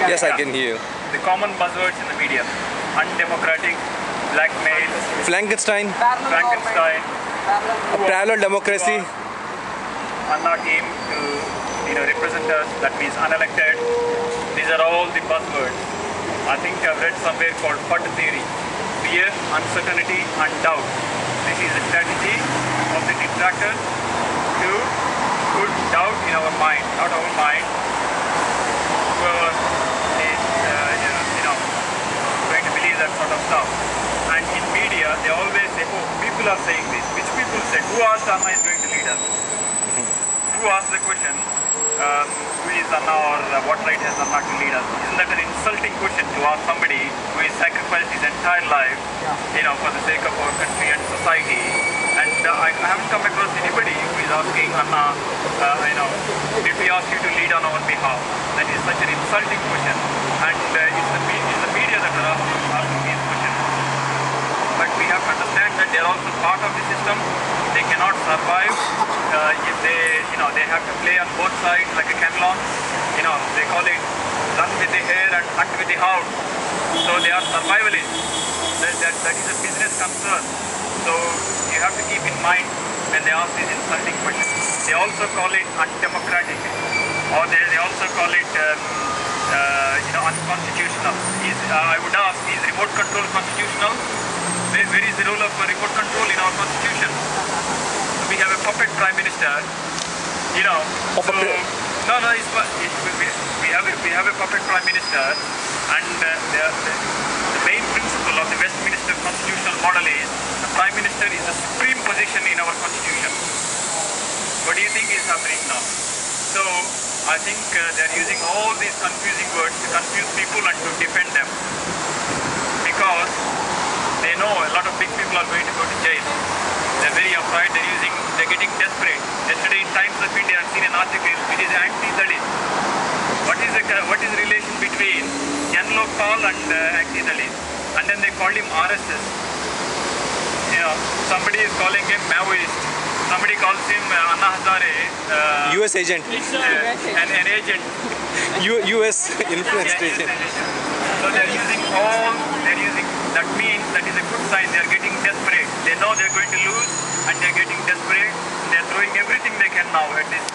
Yes, I can hear you. The common buzzwords in the media: undemocratic, blackmail, Frankenstein, Frankenstein, parallel democracy. Anna came to represent us. That means unelected. These are all the buzzwords. I think I've read somewhere called FUD theory: fear, uncertainty, and doubt. This is a strategy of the detractor to put doubt in our mind, not our mind. Whoever is going to believe that sort of stuff. And in media, they always say, "Oh, people are saying this." Which people said? Who asked Anna is going to lead us? Who asked the question? Who is Anna, or what right has Anna to lead us? Isn't that an insulting question to ask somebody who has sacrificed his entire life, for the sake of our country and society? And I haven't come across anybody who is asking Anna, did we ask you to lead on our behalf? That is such an insulting question, and it's the media that are asking these questions. But we have to understand that they are also part of the system. They cannot survive if they have to play on both sides like a Camelon. They call it run with the hare and hunt with the hound. So they are survivalists. That is a business concern. So you have to keep in mind when they ask these insulting questions. They also call it undemocratic, or they also call it unconstitutional. I would ask, is remote control constitutional? Where is the role of remote control in our constitution? We have a puppet prime minister, we have a puppet prime minister, and the main principle of the Westminster constitutional model is the prime minister is the supreme position in our constitution. What do you think is happening now? So I think they are using all these confusing words to confuse people and to defend them, because they know a lot of big people are going to go to jail. They're very afraid. They're getting desperate. Yesterday in Times of India, I've seen an article which is anti-Dalit. What is the relation between Jan Lokpal and anti-Dalit? And then they called him RSS. Somebody is calling him Maoist. Somebody calls him Anna Hazare. US agent. An agent. US influenced agent. So they're using that means that is a good sign. They're getting desperate. They know they're going to lose, and they're getting desperate. They're throwing everything they can now at this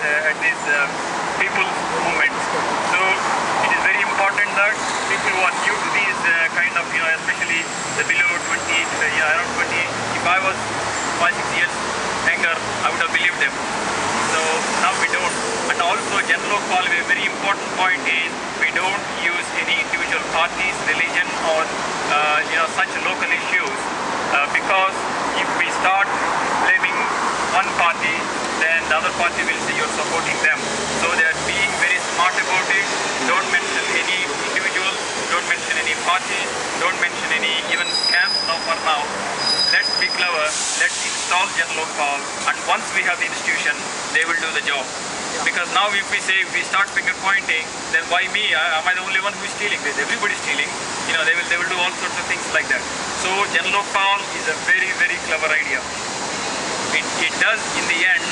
people's movement. So it is very important that people who are new to these kind of, especially the below 20, around 20, if I was 5-6 years younger, I would have believed them. So now we don't. And also, Jan Lokpal, a very important point is we don't use any individual parties, religion, or such local issues, because if we start blaming one party, then the other party will say you're supporting them. So they are being very smart about it. Don't mention any individual, don't mention any party, don't mention any even scams for now. Let's be clever, let's install Jan Lokpal, and once we have the institution, they will do the job. Because now if we start finger pointing, then why me? Am I the only one who is stealing this? Everybody is stealing. They will do all sorts of things like that. So Jan Lokpal is a very, very clever idea. It does, in the end,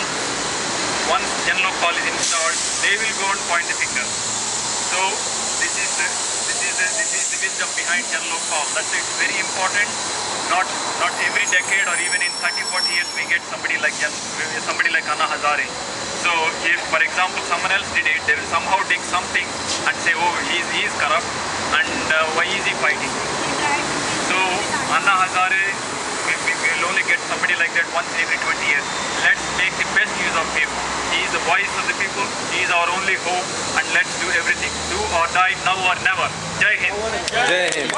once Jan Lokpal is installed, they will go and point the finger. So this is the wisdom behind Jan Lokpal. That's it. It's very important. Not every decade or even in 30-40 years we get somebody like Anna Hazare. So if, for example, someone else did it, they will somehow dig something and say, oh, he is corrupt, and why is he fighting? So Anna Hazare, we will only get somebody like that once every 20 years. Let's make the best use of him. He is the voice of the people. He is our only hope, and let's do everything. Do or die, now or never. Jai Hind. Jai Hind.